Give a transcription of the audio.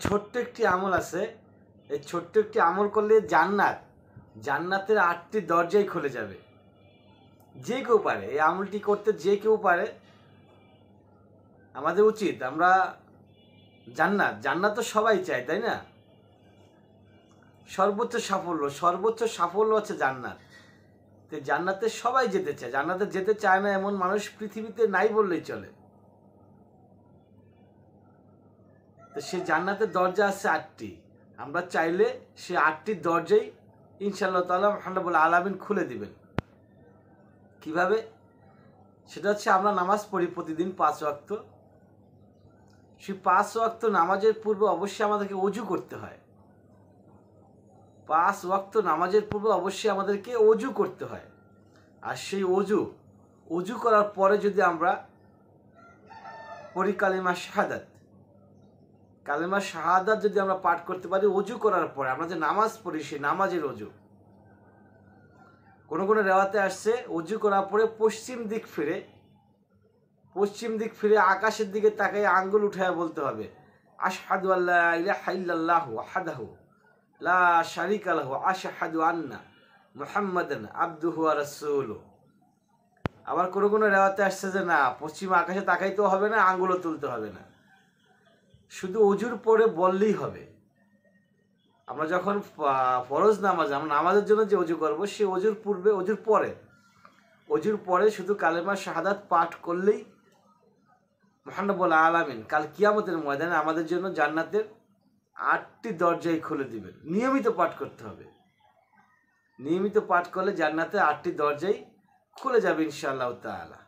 ছোট্ট একটি আমল আছে। এই ছোট্ট একটি আমল করলে জান্নাতের 8টি দরজাই খুলে যাবে। যে কেউ পারে এই আমলটি করতে, যে কেউ পারে। আমাদের উচিত, আমরা জান্নাত তো সবাই চায়, তাই না? সর্বোচ্চ সাফল্য হচ্ছে জান্নাত। তো জান্নাতে সবাই যেতে চায়, জান্নাতে যেতে চায় না এমন মানুষ পৃথিবীতে নাই বললেই চলে। তো সেই জান্নাতের দরজা আছে 8টি। আমরা চাইলে সে 8টি দরজাই ইনশাআল্লাহ তাআলা রাব্বুল আলামিন খুলে দিবেন। কিভাবে? সেটা হচ্ছে আমরা নামাজ পড়ি প্রতিদিন 5 ওয়াক্ত। সেই 5 ওয়াক্ত নামাজের পূর্বে অবশ্যই আমাদেরকে ওযু করতে হয়। 5 ওয়াক্ত নামাজের পূর্বে অবশ্যই আমাদেরকে ওযু করতে হয়। আর সেই ওযু করার পরে যদি আমরা পড়ি কালিমা শাহাদাত যদি আমরা পাঠ করতে পারি ওযু করার পরে, আমরা যে নামাজ পড়ি সেই নামাজের ওযু। কোনো রেওয়াতে আসছে ওযু করার পরে পশ্চিম দিক ফিরে আকাশের দিকে তাকিয়ে আঙ্গুল উঠায় বলতে হবে, আশহাদু আল্লা ইলাহা ইল্লাল্লাহু ওয়াহদাহু লা শারীকা লাহু আশহাদু আন্না মুহাম্মাদান আবদুহু ওয়া রাসূলুহু। আবার কোনো রেওয়াতে আসছে যে না, পশ্চিম আকাশে তাকাইতেও হবে না, আঙ্গুলও তুলতে হবে না, শুধু ওযুর পরে বললেই হবে। আমরা যখন ফরজ নামাজ, আমরা নামাজের জন্য যে ওযু করবো, সে ওযুর পরে শুধু কালেমা শাহাদাত পাঠ করলেই মহান রব্বুল আলামিন কাল কিয়ামতের ময়দানে আমাদের জন্য জান্নাতের 8টি দরজাই খুলে দিবেন। নিয়মিত পাঠ করতে হবে। নিয়মিত পাঠ করলে জান্নাতের 8টি দরজাই খুলে যাবে ইনশাআল্লাহ তাআলা।